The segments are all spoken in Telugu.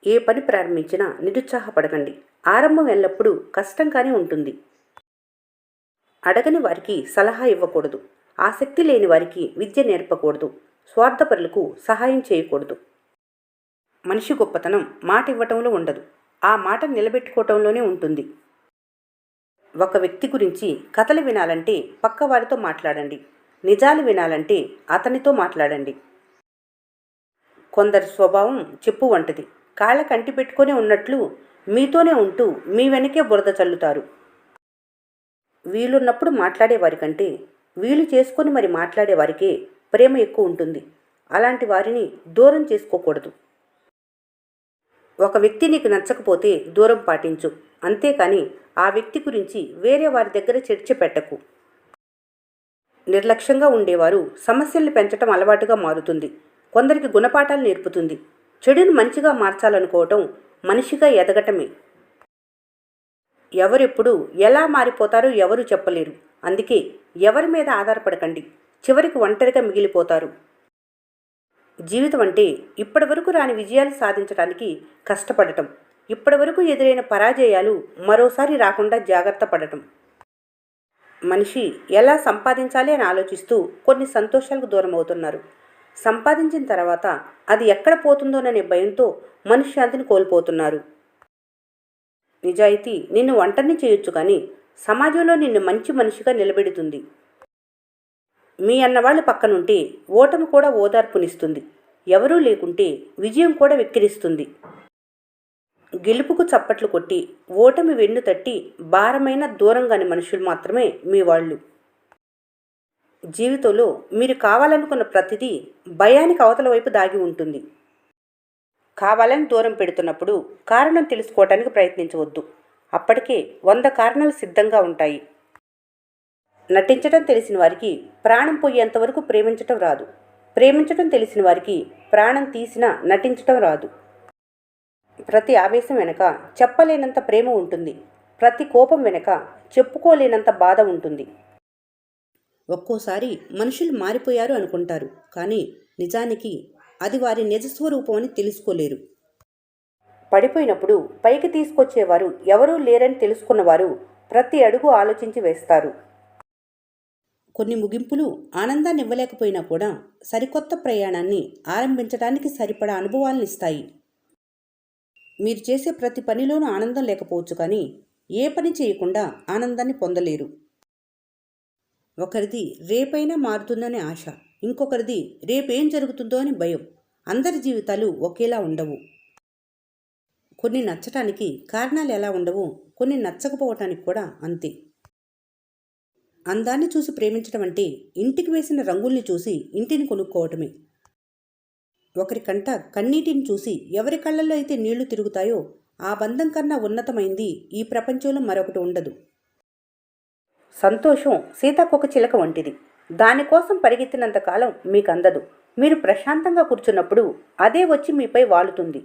ఏ పని ప్రారంభించినా నిరుత్సాహపడకండి. ఆరంభం ఎల్లప్పుడూ కష్టంగానే ఉంటుంది. అడగని వారికి సలహా ఇవ్వకూడదు. ఆసక్తి లేని వారికి విద్య నేర్పకూడదు. స్వార్థపరులకు సహాయం చేయకూడదు. మనిషి గొప్పతనం మాట ఇవ్వటంలో ఉండదు, ఆ మాట నిలబెట్టుకోవటంలోనే ఉంటుంది. ఒక వ్యక్తి గురించి కథలు వినాలంటే పక్కవారితో మాట్లాడండి. నిజాలు వినాలంటే అతనితో మాట్లాడండి. కొందరి స్వభావం చెప్పు వంటిది. కాళ్ళ కంటి పెట్టుకొని ఉన్నట్లు మీతోనే ఉంటూ మీ వెనకే బురద చల్లుతారు. వీలున్నప్పుడు మాట్లాడేవారి కంటే వీలు చేసుకొని మరి మాట్లాడేవారికే ప్రేమ ఎక్కువ ఉంటుంది. అలాంటి వారిని దూరం చేసుకోకూడదు. ఒక వ్యక్తి నీకు నచ్చకపోతే దూరం పాటించు, అంతేకాని ఆ వ్యక్తి గురించి వేరే వారి దగ్గర చర్చ పెట్టకు. నిర్లక్ష్యంగా ఉండేవారు సమస్యల్ని పెంచటం అలవాటుగా మారుతుంది. కొందరికి గుణపాఠాలు నేర్పుతుంది. చెడును మంచిగా మార్చాలనుకోవటం మనిషిగా ఎదగటమే. ఎవరెప్పుడు ఎలా మారిపోతారో ఎవరూ చెప్పలేరు. అందుకే ఎవరి మీద ఆధారపడకండి. చివరికి ఒంటరిగా మిగిలిపోతారు. జీవితం అంటే ఇప్పటివరకు రాని విజయాలు సాధించడానికి కష్టపడటం, ఇప్పటివరకు ఎదురైన పరాజయాలు మరోసారి రాకుండా జాగ్రత్త పడటం. మనిషి ఎలా సంపాదించాలి అని ఆలోచిస్తూ కొన్ని సంతోషాలకు దూరం అవుతున్నారు. సంపాదించిన తర్వాత అది ఎక్కడ పోతుందోననే భయంతో మనశ్శాంతిని కోల్పోతున్నారు. నిజాయితీ నిన్ను ఒంటరిని చేయొచ్చు, కానీ సమాజంలో నిన్ను మంచి మనిషిగా నిలబెడుతుంది. మీ అన్నవాళ్ళు పక్కనుంటే ఓటమి కూడా ఓదార్పునిస్తుంది. ఎవరూ లేకుంటే విజయం కూడా వెక్కిరిస్తుంది. గెలుపుకు చప్పట్లు కొట్టి ఓటమి వెన్ను తట్టి భారమైన దూరంగాని మనుషులు మాత్రమే మీ వాళ్ళు. జీవితంలో మీరు కావాలనుకున్న ప్రతిదీ భయానికి అవతల వైపు దాగి ఉంటుంది. కావాలని దూరం పెడుతున్నప్పుడు కారణం తెలుసుకోవటానికి ప్రయత్నించవద్దు. అప్పటికే 100 కారణాలు సిద్ధంగా ఉంటాయి. నటించటం తెలిసిన వారికి ప్రాణం పోయేంతవరకు ప్రేమించటం రాదు. ప్రేమించటం తెలిసిన వారికి ప్రాణం తీసినా నటించటం రాదు. ప్రతి ఆవేశం వెనక చెప్పలేనంత ప్రేమ ఉంటుంది. ప్రతి కోపం వెనక చెప్పుకోలేనంత బాధ ఉంటుంది. ఒక్కోసారి మనుషులు మారిపోయారు అనుకుంటారు, కానీ నిజానికి అది వారి నిజస్వరూపం అని తెలుసుకోలేరు. పడిపోయినప్పుడు పైకి తీసుకొచ్చేవారు ఎవరూ లేరని తెలుసుకున్నవారు ప్రతి అడుగు ఆలోచించి వేస్తారు. కొన్ని ముగింపులు ఆనందాన్ని ఇవ్వలేకపోయినా కూడా సరికొత్త ప్రయాణాన్ని ఆరంభించడానికి సరిపడా అనుభవాలను ఇస్తాయి. మీరు చేసే ప్రతి పనిలోనూ ఆనందం లేకపోవచ్చు, కానీ ఏ పని చేయకుండా ఆనందాన్ని పొందలేరు. ఒకరిది రేపైనా మారుతుందనే ఆశ, ఇంకొకరిది రేపేం జరుగుతుందో అని భయం. అందరి జీవితాలు ఒకేలా ఉండవు. కొన్ని నచ్చటానికి కారణాలు ఎలా ఉండవో కొన్ని నచ్చకపోవటానికి కూడా అంతే. అందాన్ని చూసి ప్రేమించడం అంటే ఇంటికి వేసిన రంగుల్ని చూసి ఇంటిని కొనుక్కోవటమే. ఒకరి కంట కన్నీటిని చూసి ఎవరి కళ్ళల్లో అయితే నీళ్లు తిరుగుతాయో ఆ బంధం కన్నా ఉన్నతమైంది ఈ ప్రపంచంలో మరొకటి ఉండదు. సంతోషం సీతాకొక చిలక వంటిది. దానికోసం పరిగెత్తినంతకాలం మీకు అందదు. మీరు ప్రశాంతంగా కూర్చున్నప్పుడు అదే వచ్చి మీపై వాలుతుంది.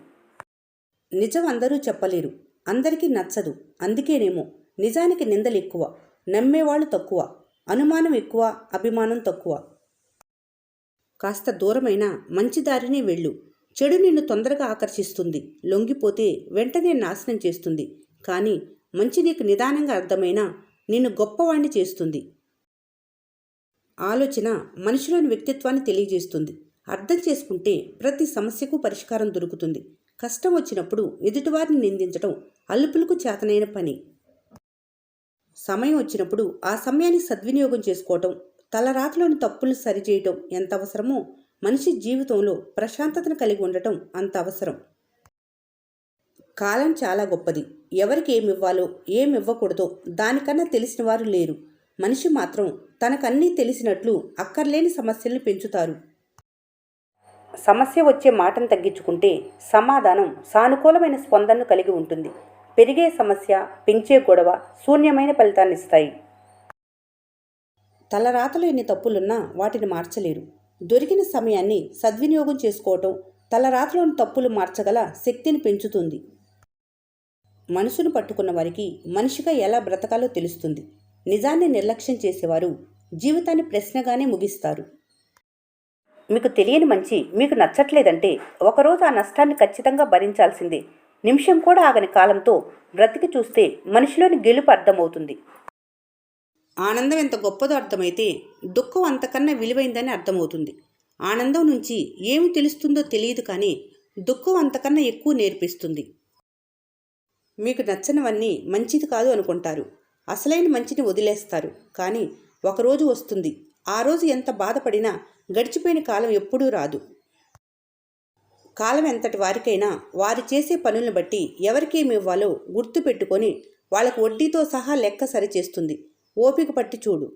నిజం అందరూ చెప్పలేరు, అందరికీ నచ్చదు. అందుకేనేమో నిజానికి నిందలు ఎక్కువ, నమ్మేవాళ్ళు తక్కువ, అనుమానం ఎక్కువ, అభిమానం తక్కువ. కాస్త దూరమైన మంచి దారినే వెళ్ళు. చెడు నిన్ను తొందరగా ఆకర్షిస్తుంది, లొంగిపోతే వెంటనే నాశనం చేస్తుంది. కానీ మంచి నీకు నిదానంగా అర్థమైనా నిన్ను గొప్పవాణ్ణి చేస్తుంది. ఆలోచన మనిషిలోని వ్యక్తిత్వాన్ని తెలియజేస్తుంది. అర్థం చేసుకుంటే ప్రతి సమస్యకు పరిష్కారం దొరుకుతుంది. కష్టం వచ్చినప్పుడు ఎదుటివారిని నిందించడం అల్లుపులకు చేతనైన పని. సమయం వచ్చినప్పుడు ఆ సమయాన్ని సద్వినియోగం చేసుకోవటం, తలరాతలోని తప్పులను సరిచేయటం ఎంత అవసరమో మనిషి జీవితంలో ప్రశాంతతను కలిగి ఉండటం అంత అవసరం. కాలం చాలా గొప్పది. ఎవరికి ఏమివ్వాలో ఏమివ్వకూడదో దానికన్నా తెలిసిన వారు లేరు. మనిషి మాత్రం తనకన్నీ తెలిసినట్లు అక్కర్లేని సమస్యల్ని పెంచుతారు. సమస్య వచ్చే మాటను తగ్గించుకుంటే సమాధానం సానుకూలమైన స్పందనను కలిగి ఉంటుంది. పెరిగే సమస్య, పెంచే గొడవ శూన్యమైన ఫలితాన్నిస్తాయి. తలరాతలో ఎన్ని తప్పులున్నా వాటిని మార్చలేరు. దొరికిన సమయాన్ని సద్వినియోగం చేసుకోవటం తలరాతలోని తప్పులు మార్చగల శక్తిని పెంచుతుంది. మనసును పట్టుకున్న వారికి మనిషిగా ఎలా బ్రతకాలో తెలుస్తుంది. నిజాన్ని నిర్లక్ష్యం చేసేవారు జీవితాన్ని ప్రశ్నగానే ముగిస్తారు. మీకు తెలియని మంచి మీకు నచ్చట్లేదంటే ఒకరోజు ఆ నష్టాన్ని ఖచ్చితంగా భరించాల్సిందే. నిమిషం కూడా ఆగని కాలంతో బ్రతికి చూస్తే మనిషిలోని గెలుపు అర్థమవుతుంది. ఆనందం ఎంత గొప్పదో అర్థమైతే దుఃఖం అంతకన్నా విలువైందని అర్థమవుతుంది. ఆనందం నుంచి ఏమి తెలుస్తుందో తెలియదు, కానీ దుఃఖం అంతకన్నా ఎక్కువ నేర్పిస్తుంది. మీకు నచ్చనివన్నీ మంచిది కాదు అనుకుంటారు. అసలైన మంచిని వదిలేస్తారు. కానీ ఒకరోజు వస్తుంది, ఆ రోజు ఎంత బాధపడినా గడిచిపోయిన కాలం ఎప్పుడూ రాదు. కాలం ఎంతటి వారికైనా వారు చేసే పనులను బట్టి ఎవరికేమి ఇవ్వాలో గుర్తు పెట్టుకొని వాళ్ళకు వడ్డీతో సహా లెక్క సరిచేస్తుంది. ఓపిక పట్టి చూడు.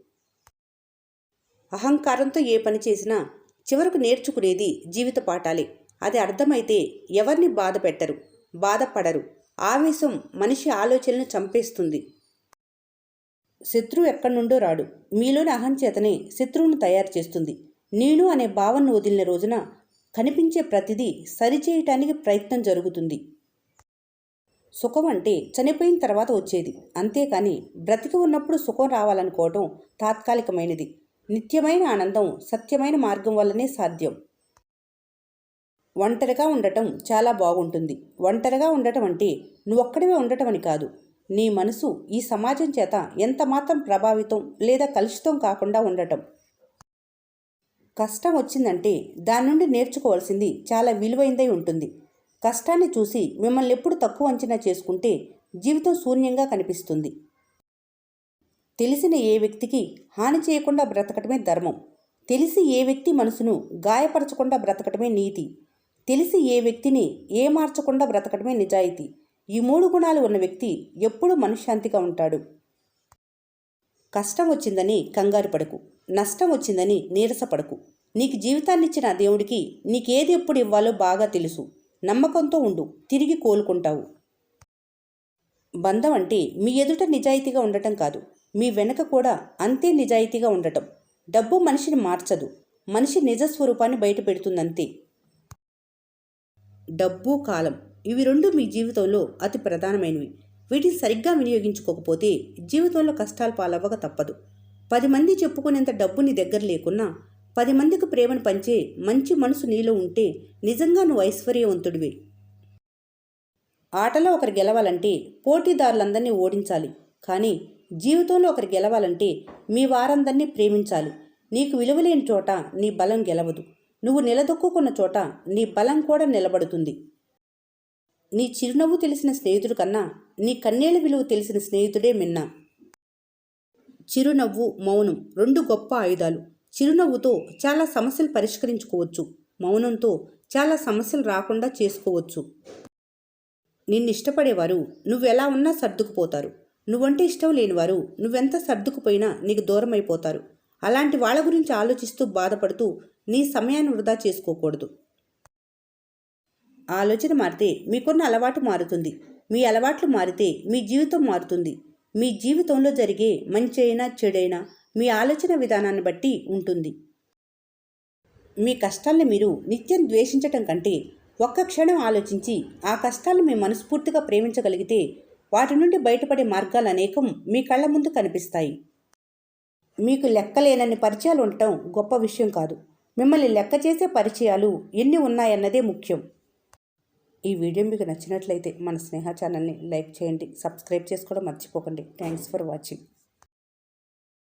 అహంకారంతో ఏ పని చేసినా చివరకు నేర్చుకునేది జీవిత పాఠాలే. అది అర్థమైతే ఎవరిని బాధ పెట్టరు, బాధపడరు. ఆవేశం మనిషి ఆలోచనలను చంపేస్తుంది. శత్రువు ఎక్కడి నుండో రాడు, మీలోని అహంచేతనే శత్రువును తయారు చేస్తుంది. నేను అనే భావనను వదిలిన రోజున కనిపించే ప్రతిదీ సరిచేయటానికి ప్రయత్నం జరుగుతుంది. సుఖం అంటే చనిపోయిన తర్వాత వచ్చేది, అంతేకాని బ్రతికి ఉన్నప్పుడు సుఖం రావాలనుకోవటం తాత్కాలికమైనది. నిత్యమైన ఆనందం సత్యమైన మార్గం వల్లనే సాధ్యం. ఒంటరిగా ఉండటం చాలా బాగుంటుంది. ఒంటరిగా ఉండటం అంటే నువ్వొక్కడివే ఉండటం అని కాదు. నీ మనసు ఈ సమాజం చేత ఎంత మాత్రం ప్రభావితం లేదా కలుషితం కాకుండా ఉండటం. కష్టం వచ్చిందంటే దాని నుండి నేర్చుకోవాల్సింది చాలా విలువైందై ఉంటుంది. కష్టాన్ని చూసి మిమ్మల్ని ఎప్పుడు తక్కువ అంచనా చేసుకుంటే జీవితం శూన్యంగా కనిపిస్తుంది. తెలిసిన ఏ వ్యక్తికి హాని చేయకుండా బ్రతకటమే ధర్మం. తెలిసి ఏ వ్యక్తి మనసును గాయపరచకుండా బ్రతకటమే నీతి. తెలిసి ఏ వ్యక్తిని ఏమార్చకుండా బ్రతకటమే నిజాయితీ. ఈ 3 గుణాలు ఉన్న వ్యక్తి ఎప్పుడూ మనశ్శాంతిగా ఉంటాడు. కష్టం వచ్చిందని కంగారు పడకు, నష్టం వచ్చిందని నీరసపడకు. నీకు జీవితాన్నిచ్చిన దేవుడికి నీకేది ఎప్పుడు ఇవ్వాలో బాగా తెలుసు. నమ్మకంతో ఉండు, తిరిగి కోలుకుంటావు. బంధం అంటే మీ ఎదుట నిజాయితీగా ఉండటం కాదు, మీ వెనక కూడా అంతే నిజాయితీగా ఉండటం. డబ్బు మనిషిని మార్చదు, మనిషి నిజస్వరూపాన్ని బయట పెడుతుందంతే. డబ్బు, కాలం, ఇవి 2 మీ జీవితంలో అతి ప్రధానమైనవి. వీటిని సరిగ్గా వినియోగించుకోకపోతే జీవితంలో కష్టాలు పాలవ్వక తప్పదు. 10 మంది చెప్పుకునేంత డబ్బు నీ దగ్గర లేకున్నా 10 మందికి ప్రేమను పంచే మంచి మనసు నీలో ఉంటే నిజంగా నువ్వు ఐశ్వర్యవంతుడివే. ఆటలో ఒకరు గెలవాలంటే పోటీదారులందరినీ ఓడించాలి, కానీ జీవితంలో ఒకరు గెలవాలంటే మీ వారందరినీ ప్రేమించాలి. నీకు విలువలేని చోట నీ బలం గెలవదు. నువ్వు నిలదొక్కున్న చోట నీ బలం కూడా నిలబడుతుంది. నీ చిరునవ్వు తెలిసిన స్నేహితుడి కన్నా నీ కన్నీళ్ల విలువ తెలిసిన స్నేహితుడే మిన్న. చిరునవ్వు, మౌనం 2 గొప్ప ఆయుధాలు. చిరునవ్వుతో చాలా సమస్యలు పరిష్కరించుకోవచ్చు, మౌనంతో చాలా సమస్యలు రాకుండా చేసుకోవచ్చు. నిన్నిష్టపడేవారు నువ్వెలా ఉన్నా సర్దుకుపోతారు. నువ్వంటే ఇష్టం లేనివారు నువ్వెంత సర్దుకుపోయినా నీకు దూరం అయిపోతారు. అలాంటి వాళ్ళ గురించి ఆలోచిస్తూ బాధపడుతూ నీ సమయాన్ని వృధా చేసుకోకూడదు. ఆలోచన మారితే మీకున్న అలవాటు మారుతుంది. మీ అలవాట్లు మారితే మీ జీవితం మారుతుంది. మీ జీవితంలో జరిగే మంచి అయినా చెడైనా మీ ఆలోచన విధానాన్ని బట్టి ఉంటుంది. మీ కష్టాల్ని మీరు నిత్యం ద్వేషించటం కంటే ఒక్క క్షణం ఆలోచించి ఆ కష్టాలను మీ మనస్ఫూర్తిగా ప్రేమించగలిగితే వాటి నుండి బయటపడే మార్గాలు అనేకం మీ కళ్ళ ముందు కనిపిస్తాయి. మీకు లెక్కలేనన్ని పరిచయాలు ఉండటం గొప్ప విషయం కాదు, మిమ్మల్ని లెక్క చేసే పరిచయాలు ఎన్ని ఉన్నాయన్నదే ముఖ్యం. ఈ వీడియో మీకు నచ్చినట్లయితే మన స్నేహ ఛానల్ని లైక్ చేయండి, సబ్స్క్రైబ్ చేసుకోవడం మర్చిపోకండి. Thanks for watching.